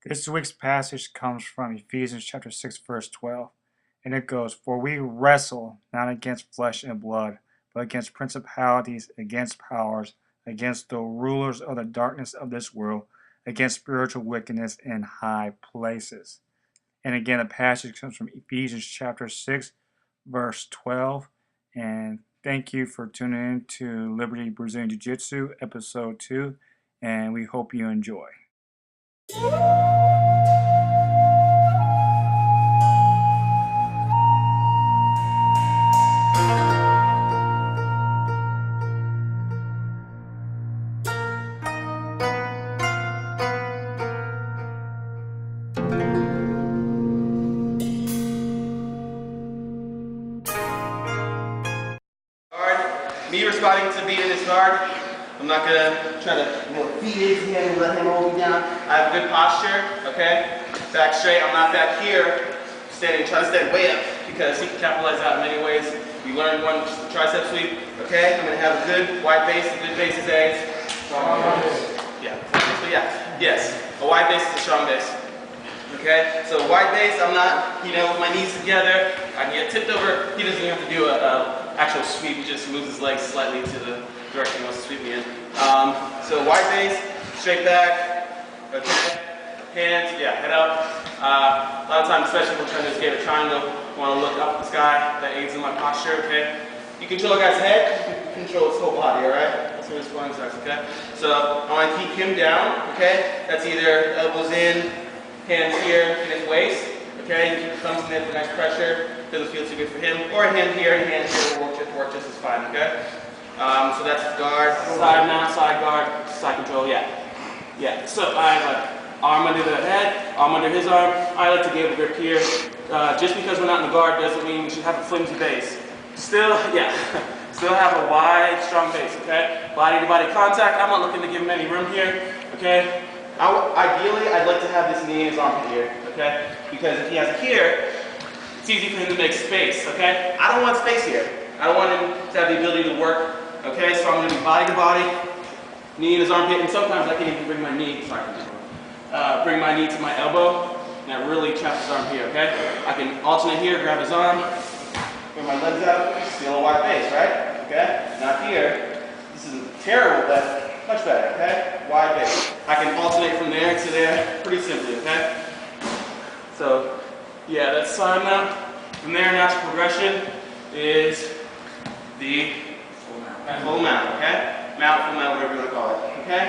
This week's passage comes from Ephesians chapter 6, verse 12, and it goes, "For we wrestle not against flesh and blood, but against principalities, against powers, against the rulers of the darkness of this world, against spiritual wickedness in high places." And again, the passage comes from Ephesians chapter 6, verse 12. And thank you for tuning in to Liberty Brazilian Jiu Jitsu, episode 2, and we hope you enjoy. Me responding to beating this guard, I'm not gonna try to feed his hand and let him hold me down. I have good posture, okay? Back straight, I'm not back here, trying to stand way up because he can capitalize out in many ways. We learned one tricep sweep, okay? I'm gonna have a good wide base. A good base is a strong base. Yes, a wide base is a strong base. Okay, so wide base, I'm not, with my knees together. I can get tipped over. He doesn't even have to do a actual sweep. He just moves his legs slightly to the direction he wants to sweep me in. So wide base, straight back, okay, hands, head up. A lot of times, especially if we're trying to escape a triangle, you want to look up at the sky. That aids in my posture, okay? You control a guy's head, you can control his whole body, all right? That's what his spine starts, okay? So I want to keep him down, okay? That's either elbows in, hands here in his waist, okay? You keep the thumbs in there for nice pressure. Doesn't feel too good for him. Or a hand here will work just as fine, okay? So that's guard, side mount, side guard, side control, yeah. So I have an arm under the head, arm under his arm. I like to give a grip here. Just because we're not in the guard doesn't mean we should have a flimsy base. Still have a wide, strong base, okay? Body-to-body contact. I'm not looking to give him any room here, okay? Ideally, I'd like to have this knee in his armpit here, okay? Because if he has it here, it's easy for him to make space, okay? I don't want space here. I don't want him to have the ability to work, okay? So I'm going to be body to body, knee in his armpit, and sometimes I can even bring my knee, bring my knee to my elbow, and that really traps his arm here, okay? I can alternate here, grab his arm, bring my legs out, still a wide base, right? Okay? Not here. This is terrible, but much better, okay? Wide base. I can alternate from there to there pretty simply, okay? So, that's side mount. From there, natural progression is the full mount, okay? Mount, full mount, whatever you want to call it, okay?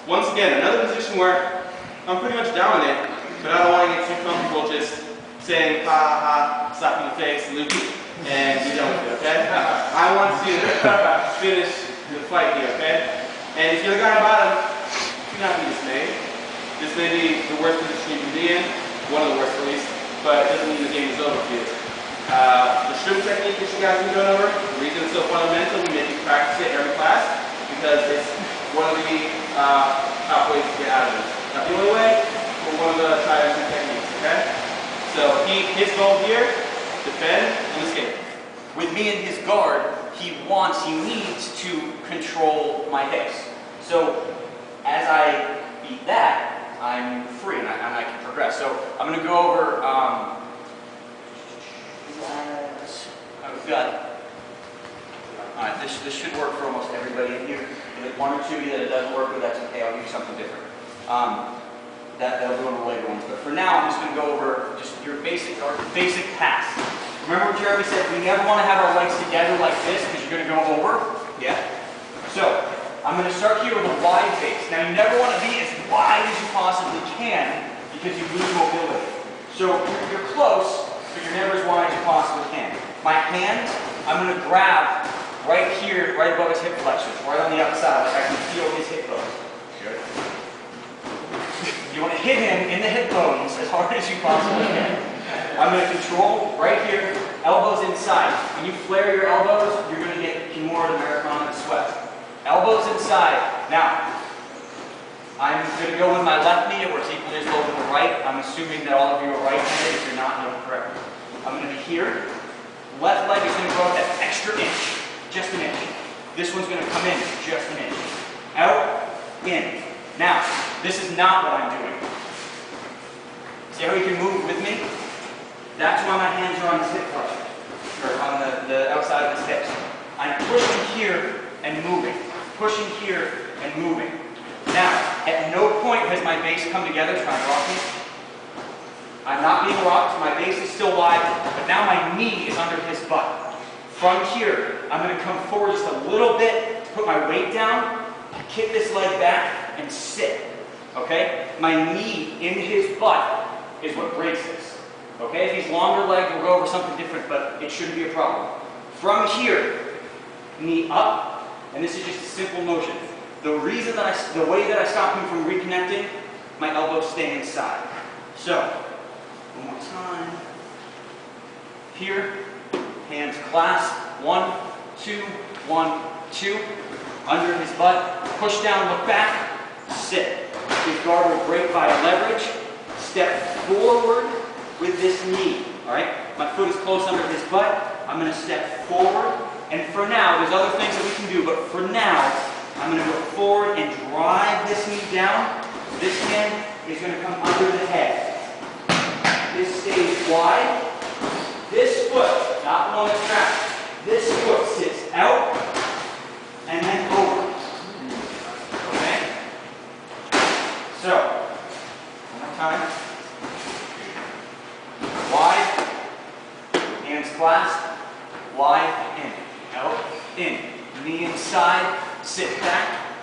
Once again, another position where I'm pretty much dominant, but I don't want to get too comfortable just saying ha ha, slap in the face, loopy, and be done with it, okay? I want to finish the fight here, okay? And if you're the guy on bottom, do not be dismayed. This may be the worst position you can be in, one of the worst at least, but it doesn't mean the game is over for you. The shrimp technique that you guys have been going over, the reason it's so fundamental, we make you practice it every class, because it's one of the top ways to get out of it. Not the only way, but one of the tried and true techniques, okay? So his goal here, defend and escape. With me in his guard, he needs to control my hips. So as I beat that, I'm free and I can progress. So I'm going to go over, I've got, alright, this should work for almost everybody in here. If one or two that it doesn't work with, that's okay, I'll give you something different. That'll go on the later ones. But for now, I'm just going to go over just your basic pass. Remember what Jeremy said, we never want to have our legs together like this because you're going to go over. Yeah. So, I'm going to start here with a wide base. Now you never want to be as wide as you possibly can because you lose mobility. So you're close, but you're never as wide as you possibly can. My hands, I'm going to grab right here, right above his hip flexors, right on the outside, like I can feel his hip bones. Good. You want to hit him in the hip bones as hard as you possibly can. I'm going to control right here, elbows inside. When you flare your elbows, you're going to get more of the marathon and sweat. Elbows inside. Now, I'm going to go with my left knee. It works equally as well with the right. I'm assuming that all of you are right-handed. If you're not, no, correct. I'm going to be here. Left leg is going to go up that extra inch, just an inch. This one's going to come in just an inch. Out, in. Now, this is not what I'm doing. See how he can move with me? That's why my hands are on his hip flexors, or on the outside of his hips. I'm pushing here and moving, pushing here and moving. Now, at no point has my base come together trying to rock me. I'm not being rocked, my base is still wide, but now my knee is under his butt. From here, I'm going to come forward just a little bit to put my weight down, kick this leg back, and sit. Okay? My knee in his butt is what breaks this. Okay? If he's longer legged, we'll go over something different, but it shouldn't be a problem. From here, knee up, and this is just a simple motion. The way that I stop him from reconnecting, my elbows stay inside. So, one more time. Here, hands clasp, 1, 2, 1, 2. Under his butt, push down, look back, sit. His guard will break by leverage. Step forward with this knee. All right? My foot is close under his butt. I'm going to step forward. And for now, there's other things that we can do, but for now, I'm going to go forward and drive this knee down. This hand is going to come under the head. This stays wide. This foot, not the one that's trapped, this foot sits out and then over. Okay? So, one more time. Wide, hands clasped, wide, in, out, in. Knee inside, sit back,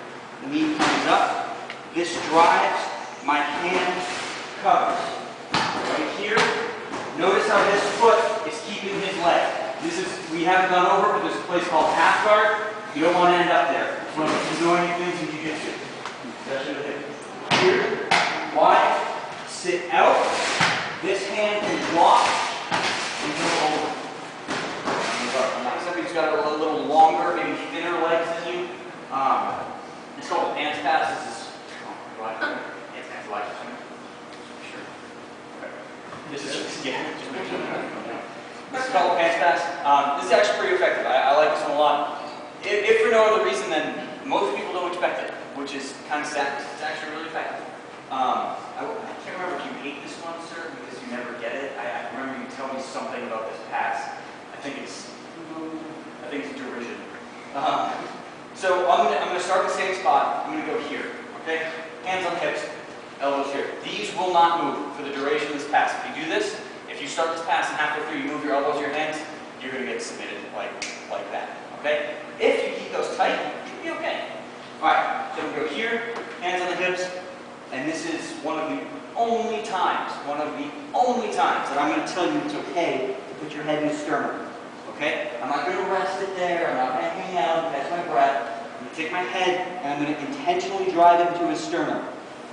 knee comes up. This drives, my hand covers. Right here, notice how this foot is keeping his leg. We haven't gone over, but there's a place called half guard. You don't want to end up there. It's one of the annoying things in Jiu Jitsu. Especially with him. Here, wide, sit out. This hand can drop and go over. Somebody's got a little longer, maybe thinner legs than you. It's called a pants pass. This is, pants pass life. Sure. Okay. This is just, just make sure. This is called a pants pass. This is actually pretty effective. I like this one a lot. If for no other reason than most people don't expect it, which is kind of sad. It's actually really effective. I can't remember if you hate this one, sir, because you never get it. I remember you tell me something about this pass. I think it's derision. So I'm gonna start the same spot. I'm gonna go here. Okay? Hands on hips, elbows here. These will not move for the duration of this pass. If you do this, if you start this pass and halfway through you move your elbows to your hands, you're gonna get submitted like that. Okay? If you keep those tight, you should be okay. Alright, so we go here, hands on the hips, and this is one of the only times that I'm going to tell you it's okay to put your head in the sternum. Okay? I'm not going to rest it there, I'm not going to hang out, catch my breath. I'm going to take my head and I'm going to intentionally drive it into his sternum.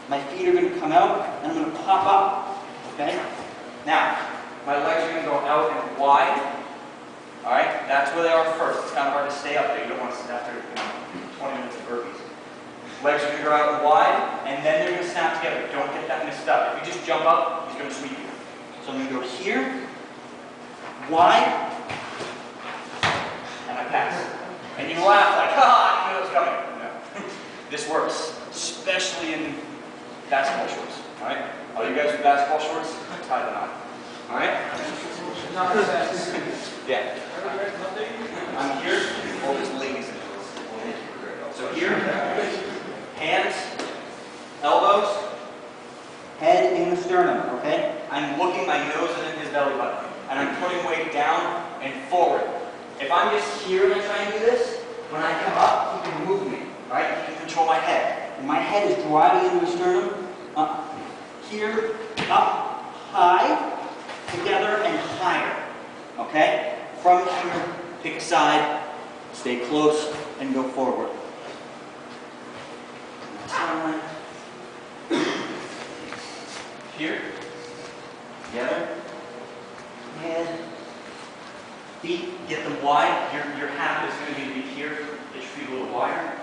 My feet are going to come out and I'm going to pop up. Okay? Now, my legs are going to go out and wide. Alright? That's where they are first. It's kind of hard to stay up there. You don't want to sit after 20 minutes of burpees. Legs are going to go out and wide, and then they're going to snap together. Don't get that mixed up. If you just jump up, he's going to sweep you. So I'm going to go here, wide, and I pass. And you laugh like, ha, I knew it was coming. No. This works, especially in basketball shorts. Alright? All you guys with basketball shorts, tie them on. Alright? Yeah. I'm here, hold his legs. So here, hands, elbows, head in the sternum, okay? I'm looking, my nose is in his belly button, and I'm putting weight down and forward. If I'm just here and I try and do this, when I come up, he can move me, right? He can control my head. And my head is driving into the sternum, here, up, high, together, and higher, okay? From here, pick a side, stay close, and go forward. Here, together, head, feet, get them wide. Your half is going to be here, get your feet a little wider.